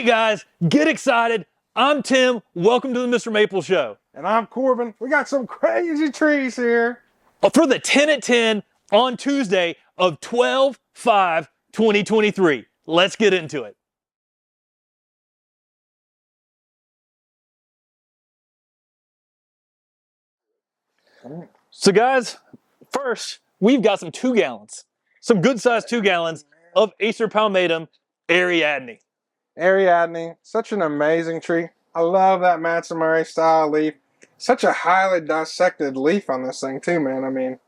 Hey guys, get excited. I'm Tim. Welcome to the Mr. Maple Show. And I'm Corbin. We got some crazy trees here. For the 10 at 10 on Tuesday of 12/5/2023. Let's get into it. So guys, first, we've got some 2 gallons. Some good sized 2 gallons of Acer palmatum Adney. Adney, such an amazing tree. I love that Matsumari style leaf. Such a highly dissected leaf on this thing too, man. I mean,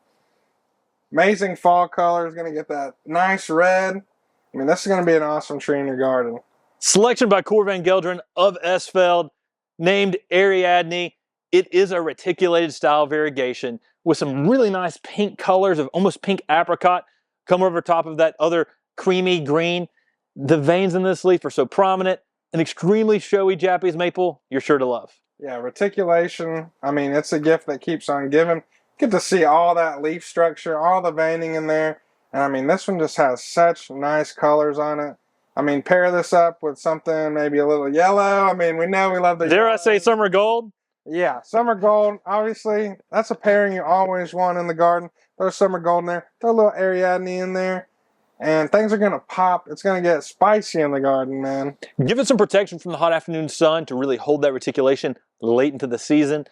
amazing fall color. Is going to get that nice red. I mean, this is going to be an awesome tree in your garden. Selection by Cor van Gelderen of Esveld, named Adney. It is a reticulated style variegation with some really nice pink colors of almost pink apricot come over top of that other creamy green. The veins in this leaf are so prominent. An extremely showy Japanese maple you're sure to love. Yeah, reticulation. I mean, it's a gift that keeps on giving. Get to see all that leaf structure, all the veining in there. And I mean, this one just has such nice colors on it. I mean, pair this up with something maybe a little yellow. I mean, we know we love the Dare I say summer gold? Yeah, summer gold, obviously, that's a pairing you always want in the garden. Throw summer gold in there, throw a little Ariadne in there, and things are going to pop. It's going to get spicy in the garden, man. Give it some protection from the hot afternoon sun to really hold that reticulation late into the season.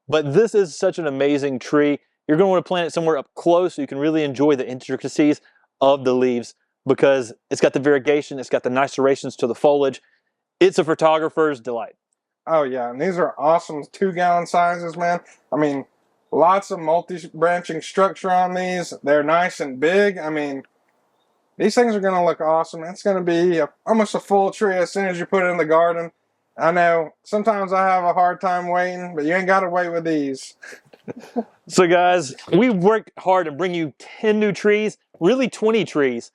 But this is such an amazing tree. You're going to want to plant it somewhere up close so you can really enjoy the intricacies of the leaves because it's got the variegation, it's got the nice serrations to the foliage. It's a photographer's delight. Oh, yeah, and these are awesome 2-gallon sizes, man. I mean, lots of multi-branching structure on these. They're nice and big. I mean, these things are going to look awesome. It's going to be almost a full tree as soon as you put it in the garden. I know sometimes I have a hard time waiting, but you ain't got to wait with these. So, guys, we've worked hard to bring you 10 new trees, really 20 trees.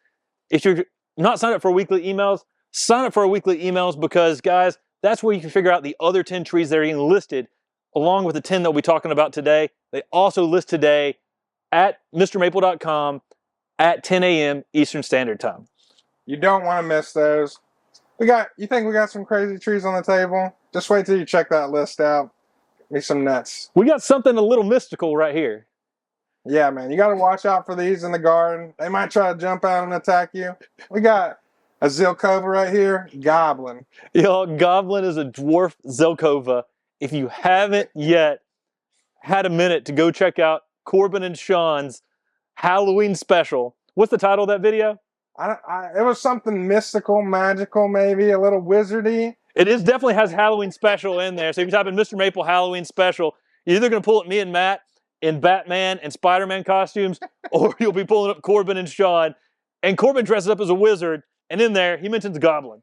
If you're not signed up for weekly emails, sign up for our weekly emails because, guys, that's where you can figure out the other 10 trees that are being listed along with the 10 that we'll be talking about today. They also list today at MrMaple.com at 10 a.m. Eastern Standard Time. You don't want to miss those. You think we got some crazy trees on the table? Just wait till you check that list out. Be some nuts. We got something a little mystical right here. Yeah, man. You got to watch out for these in the garden. They might try to jump out and attack you. We got a Zelkova right here, Goblin. Y'all, Goblin is a dwarf Zelkova. If you haven't yet had a minute to go check out Corbin and Sean's Halloween special. What's the title of that video? It was something mystical, magical, maybe a little wizardy. It definitely has Halloween special in there. So if you type in Mr. Maple Halloween special, you're either going to pull up me and Matt in Batman and Spider-Man costumes, or you'll be pulling up Corbin and Sean. And Corbin dresses up as a wizard. And in there, he mentions Goblin.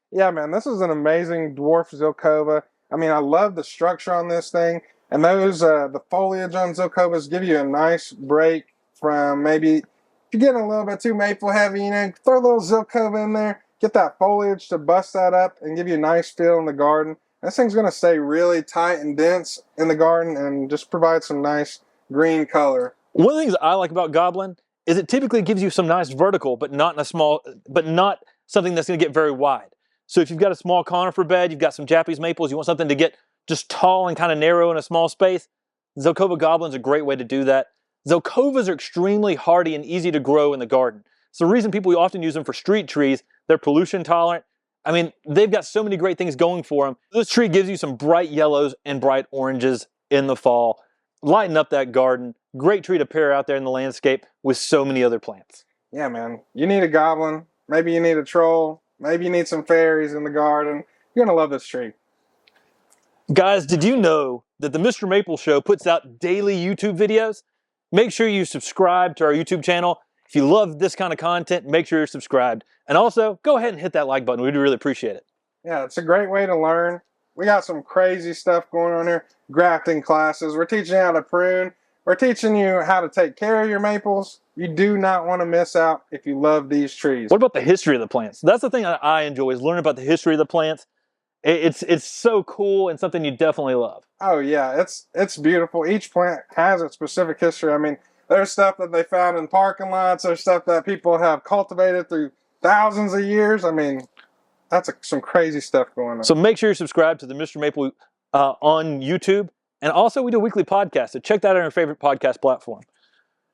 Yeah, man, this is an amazing dwarf Zelkova. I mean, I love the structure on this thing. And those, the foliage on Zelkovas give you a nice break from maybe, if you're getting a little bit too maple heavy, you know, throw a little Zelkova in there, get that foliage to bust that up and give you a nice feel in the garden. This thing's going to stay really tight and dense in the garden and just provide some nice green color. One of the things I like about Goblin is it typically gives you some nice vertical, but not something that's going to get very wide. So if you've got a small conifer bed, you've got some Japanese maples, you want something to get just tall and kind of narrow in a small space, Zelkova Goblin's a great way to do that. Zelkovas are extremely hardy and easy to grow in the garden. It's the reason people often use them for street trees. They're pollution tolerant. I mean, they've got so many great things going for them. This tree gives you some bright yellows and bright oranges in the fall. Lighten up that garden. Great tree to pair out there in the landscape with so many other plants. Yeah, man. You need a goblin. Maybe you need a troll. Maybe you need some fairies in the garden. You're going to love this tree. Guys, did you know that the Mr. Maple Show puts out daily YouTube videos? Make sure you subscribe to our YouTube channel. If you love this kind of content, make sure you're subscribed. And also, go ahead and hit that like button. We'd really appreciate it. Yeah, it's a great way to learn. We got some crazy stuff going on here. Grafting classes. We're teaching you how to prune. We're teaching you how to take care of your maples. You do not want to miss out if you love these trees. What about the history of the plants? That's the thing that I enjoy is learning about the history of the plants. It's so cool and something you definitely love. Oh yeah, it's beautiful. Each plant has its specific history. I mean, there's stuff that they found in parking lots. There's stuff that people have cultivated through thousands of years. I mean, That's some crazy stuff going on. So make sure you're subscribed to the Mr. Maple on YouTube. And also, we do a weekly podcast, so check that out on your favorite podcast platform.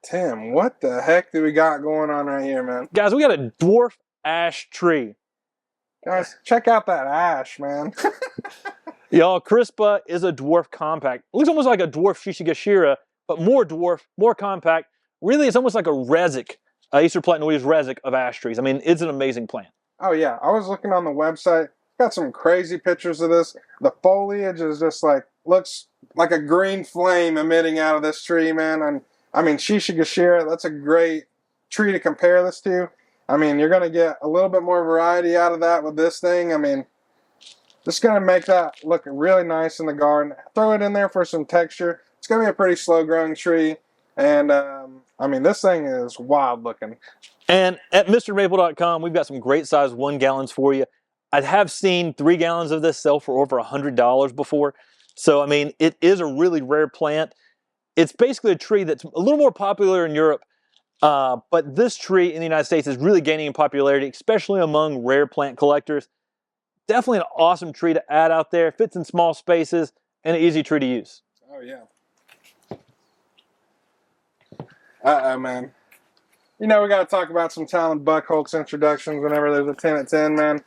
Tim, what the heck do we got going on right here, man? Guys, we got a dwarf ash tree. Guys, check out that ash, man. Y'all, Crispa is a dwarf compact. It looks almost like a dwarf Shishigashira, but more dwarf, more compact. Really, it's almost like a resic, Acer platinoides resic of ash trees. I mean, it's an amazing plant. Oh, yeah. I was looking on the website. Got some crazy pictures of this. The foliage is just like, looks like a green flame emitting out of this tree, man. And I mean, Shishigashira, that's a great tree to compare this to. I mean, you're going to get a little bit more variety out of that with this thing. I mean, just going to make that look really nice in the garden. Throw it in there for some texture. It's going to be a pretty slow-growing tree. And, I mean, this thing is wild looking. And at MrMaple.com, we've got some great size 1 gallons for you. I have seen 3 gallons of this sell for over $100 before. So, I mean, it is a really rare plant. It's basically a tree that's a little more popular in Europe. But this tree in the United States is really gaining in popularity, especially among rare plant collectors. Definitely an awesome tree to add out there. Fits in small spaces and an easy tree to use. Oh, yeah. Uh-oh, man. You know, we got to talk about some Talon Buckholtz introductions whenever there's a 10 at 10, man.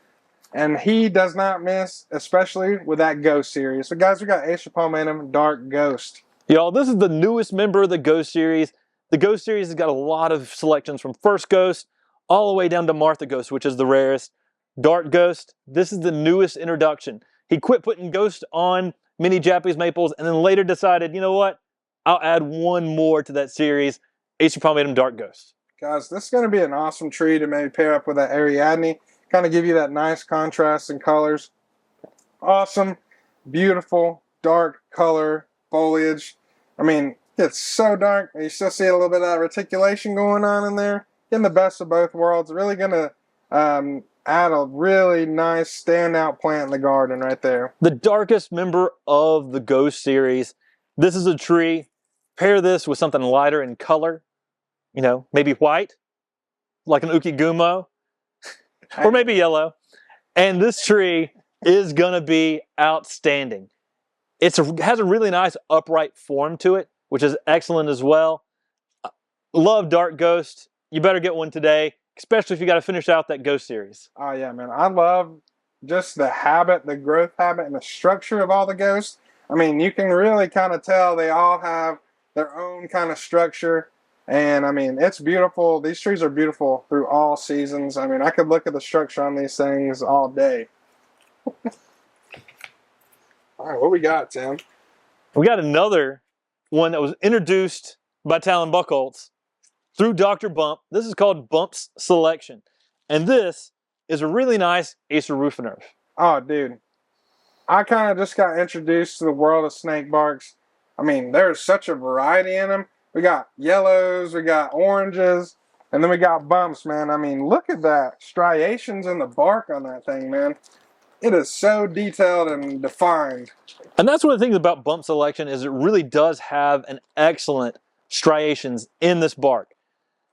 And he does not miss, especially with that Ghost series. So, guys, we got Acer Palmatum Dark Ghost. Y'all, this is the newest member of the Ghost series. The Ghost series has got a lot of selections from First Ghost all the way down to Martha Ghost, which is the rarest. Dark Ghost, this is the newest introduction. He quit putting Ghost on mini Japanese maples and then later decided, you know what? I'll add one more to that series, Acer Palmatum Dark Ghost. Guys, this is going to be an awesome tree to maybe pair up with that Adney. Kind of give you that nice contrast in colors. Awesome, beautiful, dark color foliage. I mean, it's so dark. You still see a little bit of that reticulation going on in there. Getting the best of both worlds. Really going to add a really nice standout plant in the garden right there. The darkest member of the Ghost series. This is a tree. Pair this with something lighter in color. You know, maybe white, like an Ukigumo, or maybe yellow. And this tree is going to be outstanding. It has a really nice upright form to it, which is excellent as well. Love Dark Ghost. You better get one today, especially if you got to finish out that Ghost series. Oh, yeah, man. I love just the habit, the growth habit, and the structure of all the Ghosts. I mean, you can really kind of tell they all have their own kind of structure. And, I mean, it's beautiful. These trees are beautiful through all seasons. I mean, I could look at the structure on these things all day. All right, what we got, Tim? We got another one that was introduced by Talon Buckholtz through Dr. Bump. This is called Bump's Selection. And this is a really nice Acer Rufinerve. Oh, dude. I kind of just got introduced to the world of snake barks. I mean, there's such a variety in them. We got yellows, we got oranges, and then we got bumps, man. I mean, look at that. Striations in the bark on that thing, man. It is so detailed and defined. And that's one of the things about Bump Selection is it really does have an excellent striations in this bark.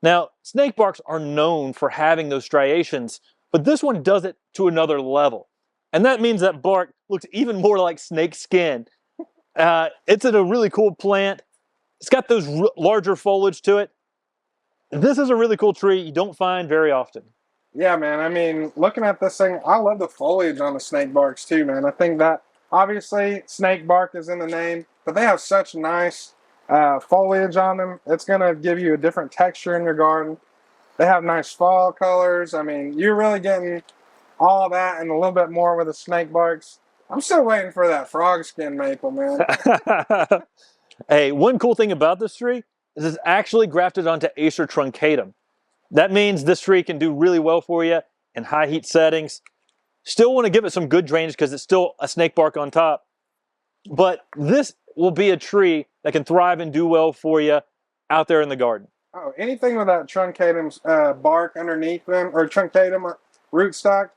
Now, snake barks are known for having those striations, but this one does it to another level. And that means that bark looks even more like snake skin. It's a really cool plant. It's got those larger foliage to it. This is a really cool tree you don't find very often. Yeah, man. I mean, looking at this thing, I love the foliage on the snake barks too, man. I think that, obviously, snake bark is in the name, but they have such nice foliage on them. It's going to give you a different texture in your garden. They have nice fall colors. I mean, you're really getting all that and a little bit more with the snake barks. I'm still waiting for that frog skin maple, man. Hey, one cool thing about this tree is it's actually grafted onto Acer truncatum. That means this tree can do really well for you in high heat settings. Still want to give it some good drainage because it's still a snake bark on top. But this will be a tree that can thrive and do well for you out there in the garden. Oh, anything with that truncatum bark underneath them, or truncatum rootstock,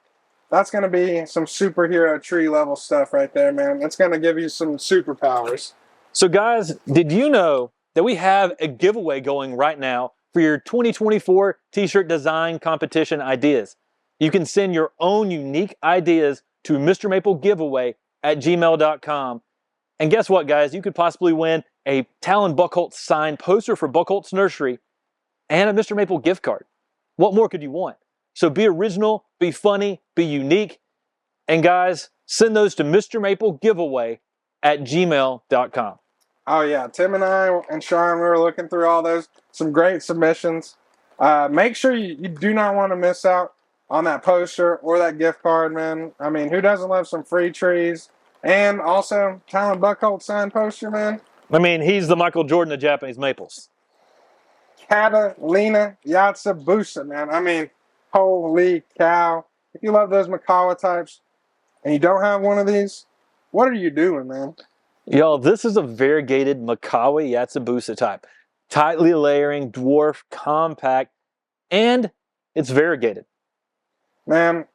that's going to be some superhero tree level stuff right there, man. It's going to give you some superpowers. So guys, did you know that we have a giveaway going right now for your 2024 t-shirt design competition ideas? You can send your own unique ideas to MrMapleGiveaway@gmail.com. And guess what, guys? You could possibly win a Talon Buckholtz signed poster for Buckholtz Nursery and a Mr. Maple gift card. What more could you want? So be original, be funny, be unique. And guys, send those to MrMapleGiveaway@gmail.com. Oh yeah, Tim and I and Sean, we were looking through all those. Some great submissions. Make sure you do not want to miss out on that poster or that gift card, man. I mean, who doesn't love some free trees? And also, Talon Buckholtz signed poster, man. I mean, he's the Michael Jordan of Japanese maples. Catalina Yatsubusa, man. I mean, holy cow. If you love those Makawa types and you don't have one of these, what are you doing, man? Y'all, this is a variegated Makawa Yatsubusa type. Tightly layering, dwarf, compact, and it's variegated. Man,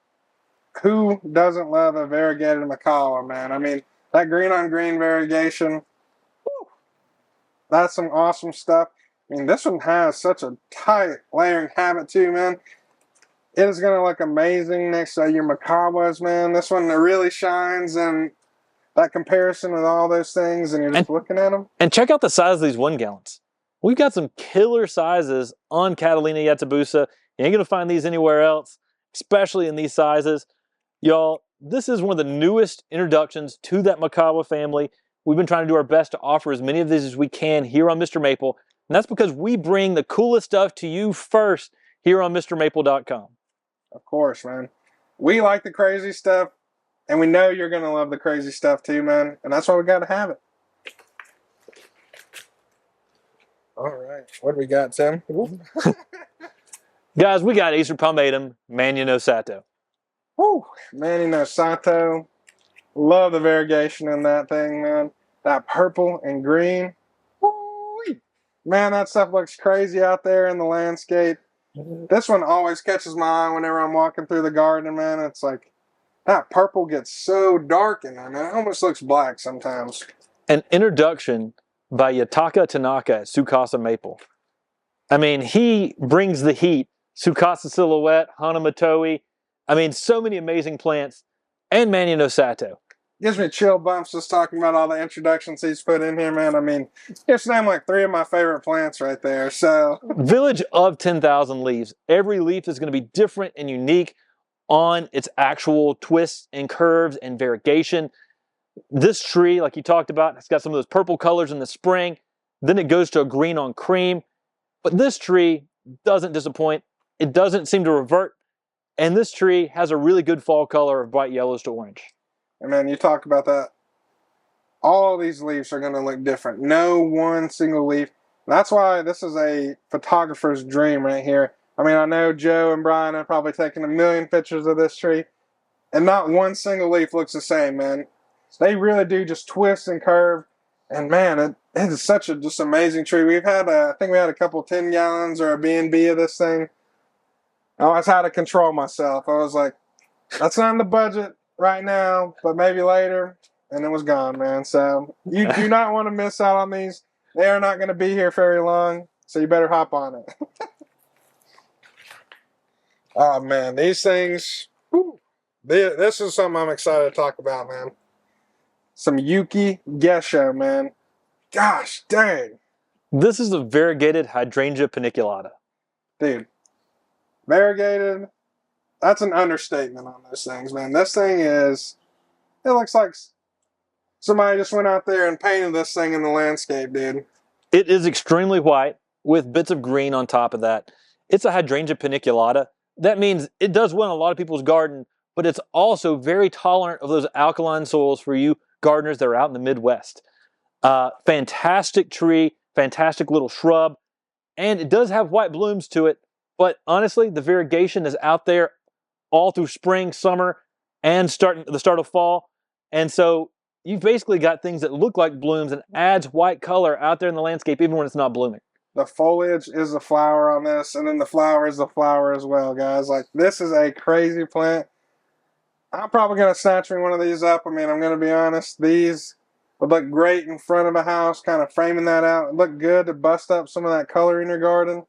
who doesn't love a variegated Makawa, man? I mean, that green on green variegation, whew, that's some awesome stuff. I mean, this one has such a tight layering habit too, man. It is going to look amazing next to your Makawas, man. This one really shines in that comparison with all those things, and you're just looking at them. And check out the size of these 1 gallons. We've got some killer sizes on Catalina Yatsubusa. You ain't going to find these anywhere else, especially in these sizes. Y'all, this is one of the newest introductions to that Makawa family. We've been trying to do our best to offer as many of these as we can here on Mr. Maple. And that's because we bring the coolest stuff to you first here on MrMaple.com. Of course, man. We like the crazy stuff, and we know you're going to love the crazy stuff too, man. And that's why we got to have it. All right. What do we got, Tim? Guys, we got Acer Palmatum, Mania no Sato. Woo! Manny no Sato. Love the variegation in that thing, man. That purple and green. Woo-wee. Man, that stuff looks crazy out there in the landscape. This one always catches my eye whenever I'm walking through the garden, man. It's like, that purple gets so dark in there, man. It almost looks black sometimes. An introduction by Yataka Tanaka at Tsukasa Maple. I mean, he brings the heat. Tsukasa Silhouette, Hanamatoi. I mean, so many amazing plants. And Mania no Sato. Gives me chill bumps just talking about all the introductions he's put in here, man. I mean, just name like 3 of my favorite plants right there. So, Village of 10,000 leaves. Every leaf is going to be different and unique on its actual twists and curves and variegation. This tree, like you talked about, it's got some of those purple colors in the spring. Then it goes to a green on cream. But this tree doesn't disappoint. It doesn't seem to revert. And this tree has a really good fall color of bright yellows to orange. and man, you talk about that. All these leaves are going to look different. No one single leaf. That's why this is a photographer's dream right here. I mean, I know Joe and Brian have probably taken a million pictures of this tree, and not one single leaf looks the same, man. They really do just twist and curve, and man, it is such a just amazing tree. We've had, I think we had a couple 10 gallons or a B&B of this thing. I always had to control myself. I was like, that's not in the budget right now, but maybe later, and it was gone, man. So you do not want to miss out on these. They are not going to be here very long, so you better hop on it. Oh, man, these things, whew, this is something I'm excited to talk about, man. Some Yuki Gesho, man. Gosh, dang. This is a variegated Hydrangea paniculata. Dude, variegated, that's an understatement on those things, man. This thing is, it looks like somebody just went out there and painted this thing in the landscape, dude. It is extremely white with bits of green on top of that. It's a Hydrangea paniculata. That means it does well in a lot of people's garden, but it's also very tolerant of those alkaline soils for you gardeners that are out in the Midwest. Fantastic tree, fantastic little shrub, and it does have white blooms to it, but honestly, the variegation is out there all through spring, summer, and the start of fall, and so you've basically got things that look like blooms and adds white color out there in the landscape even when it's not blooming. The foliage is the flower on this, and then the flower is the flower as well, guys. Like, this is a crazy plant. I'm probably going to snatch me one of these up. I mean, I'm going to be honest. These would look great in front of a house, kind of framing that out. It'd look good to bust up some of that color in your garden.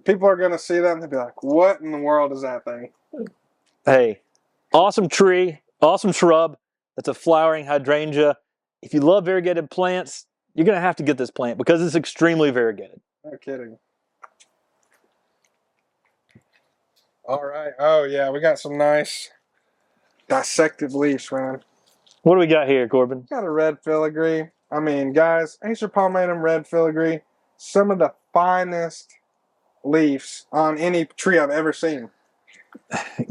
People are going to see that and they'll be like, what in the world is that thing? Hey, awesome tree, awesome shrub. That's a flowering hydrangea. If you love variegated plants, you're going to have to get this plant because it's extremely variegated. No kidding. All right. Oh, yeah, we got some nice dissected leaves, man. What do we got here, Corbin? Got a red filigree. I mean, guys, Acer palmatum red filigree, some of the finest leaves on any tree I've ever seen.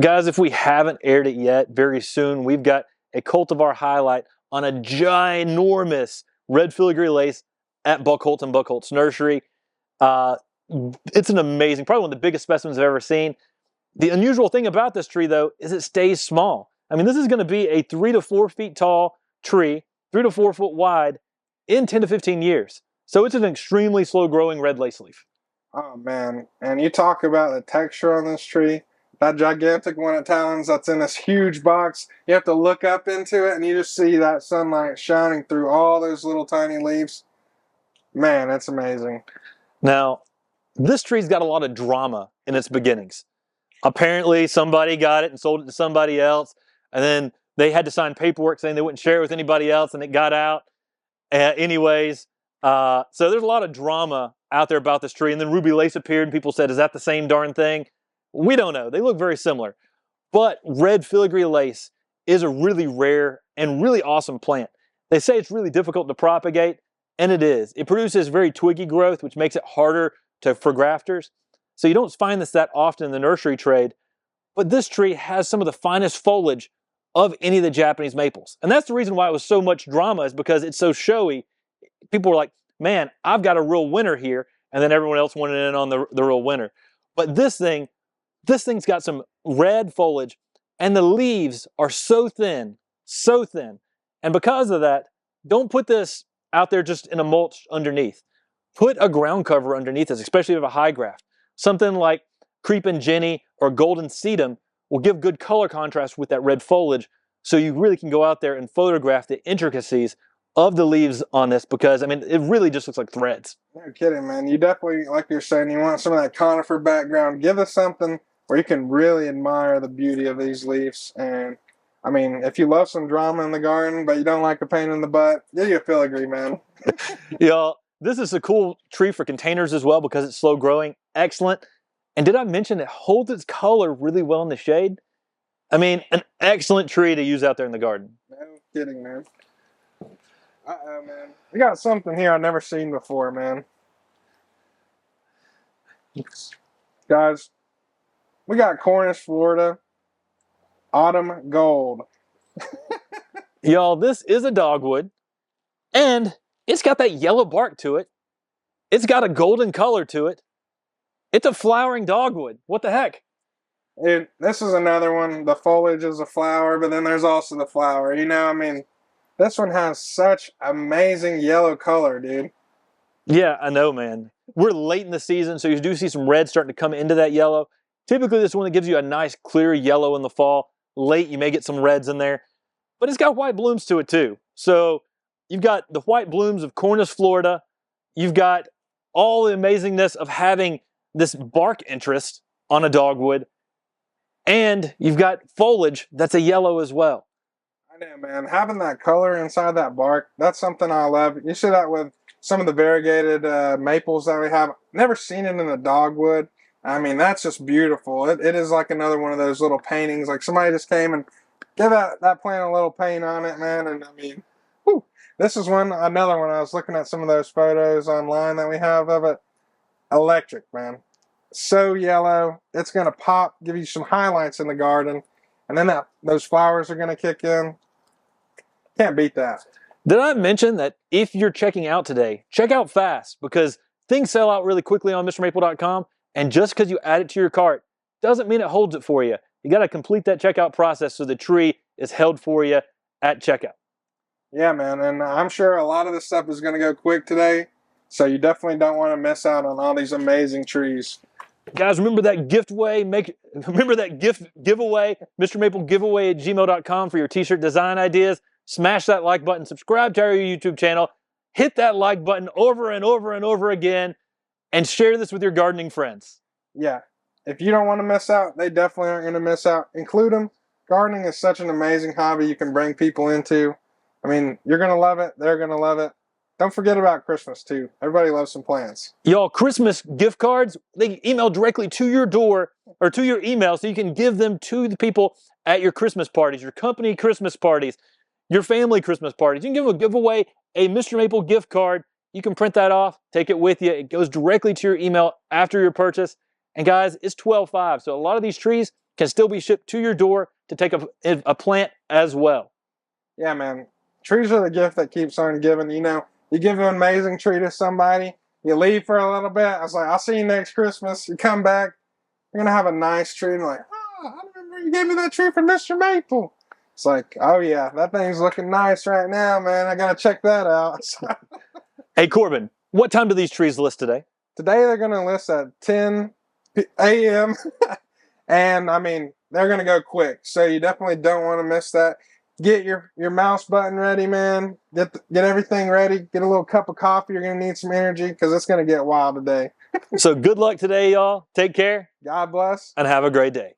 Guys, if we haven't aired it yet, very soon we've got a cultivar highlight on a ginormous red filigree lace at Buckholtz and Buckholtz Nursery. It's an amazing, probably one of the biggest specimens I've ever seen. The unusual thing about this tree, though, is it stays small. I mean, this is going to be a 3 to 4 feet tall tree, 3 to 4 foot wide, in 10 to 15 years. So it's an extremely slow growing red lace leaf. Oh, man. And you talk about the texture on this tree. That gigantic one at Talons that's in this huge box, you have to look up into it and you just see that sunlight shining through all those little tiny leaves. Man, it's amazing. Now, this tree's got a lot of drama in its beginnings. Apparently, somebody got it and sold it to somebody else, and then they had to sign paperwork saying they wouldn't share it with anybody else, and it got out. Anyways, so there's a lot of drama out there about this tree, and then ruby lace appeared, and people said, is that the same darn thing? We don't know. They look very similar. But red filigree lace is a really rare and really awesome plant. They say it's really difficult to propagate, and it is. It produces very twiggy growth, which makes it harder for grafters. So you don't find this that often in the nursery trade, but this tree has some of the finest foliage of any of the Japanese maples. And that's the reason why it was so much drama, is because it's so showy. People were like, man, I've got a real winner here. And then everyone else wanted in on the real winner. But this thing's got some red foliage, and the leaves are so thin, so thin. And because of that, don't put this out there just in a mulch underneath. Put a ground cover underneath this, especially if you have a high graft. Something like Creepin' Jenny or Golden Sedum will give good color contrast with that red foliage, so you really can go out there and photograph the intricacies of the leaves on this, because, I mean, it really just looks like threads. No kidding, man. You definitely, like you're saying, you want some of that conifer background. Give us something where you can really admire the beauty of these leaves. And, I mean, if you love some drama in the garden, but you don't like a pain in the butt, get you a filigree, man. Y'all, this is a cool tree for containers as well because it's slow growing. Excellent. And did I mention it holds its color really well in the shade? I mean, an excellent tree to use out there in the garden. No kidding, man. Uh-oh, man. We got something here I've never seen before, man. Guys, we got Cornus, Florida, Autumn Gold. Y'all, this is a dogwood, and it's got that yellow bark to it. It's got a golden color to it. It's a flowering dogwood. What the heck? Dude, this is another one. The foliage is a flower, but then there's also the flower. You know, I mean, this one has such amazing yellow color, dude. Yeah, I know, man. We're late in the season, so you do see some red starting to come into that yellow. Typically, this one that gives you a nice clear yellow in the fall. Late, you may get some reds in there. But it's got white blooms to it, too. So you've got the white blooms of Cornus, Florida. You've got all the amazingness of having this bark interest on a dogwood, and you've got foliage that's a yellow as well. I know, man. Having that color inside that bark, that's something I love. You see that with some of the variegated maples that we have. Never seen it in a dogwood. I mean, that's just beautiful. It is like another one of those little paintings. Like somebody just came and gave that plant a little paint on it, man. And I mean, whew, this is another one. I was looking at some of those photos online that we have of it. Electric, man. So yellow. It's going to pop, give you some highlights in the garden. And then those flowers are going to kick in. Can't beat that. Did I mention that if you're checking out today, check out fast, because things sell out really quickly on MrMaple.com, and just because you add it to your cart doesn't mean it holds it for you. You got to complete that checkout process so the tree is held for you at checkout. Yeah, man, and I'm sure a lot of this stuff is going to go quick today, so you definitely don't want to miss out on all these amazing trees. Guys, remember that giveaway, MrMapleGiveaway@gmail.com for your t-shirt design ideas. Smash that like button, subscribe to our YouTube channel, hit that like button over and over and over again, and share this with your gardening friends. Yeah, if you don't want to miss out, they definitely aren't going to miss out. Include them. Gardening is such an amazing hobby you can bring people into. I mean, you're going to love it. They're going to love it. Don't forget about Christmas, too. Everybody loves some plants. Y'all, Christmas gift cards, they email directly to your door or to your email so you can give them to the people at your Christmas parties, your company Christmas parties, your family Christmas parties. You can give away a Mr. Maple gift card. You can print that off, take it with you. It goes directly to your email after your purchase. And guys, it's 12/5, so a lot of these trees can still be shipped to your door to take a plant as well. Yeah, man. Trees are the gift that keeps on giving. You know, you give an amazing tree to somebody, you leave for a little bit. I was like, I'll see you next Christmas. You come back, you're going to have a nice tree. And like, oh, I remember you gave me that tree from Mr. Maple. It's like, oh, yeah, that thing's looking nice right now, man. I got to check that out. Hey, Corbin, what time do these trees list today? Today they're going to list at 10 a.m. And, I mean, they're going to go quick. So you definitely don't want to miss that. Get your mouse button ready, man. Get everything ready. Get a little cup of coffee. You're going to need some energy because it's going to get wild today. So good luck today, y'all. Take care. God bless. And have a great day.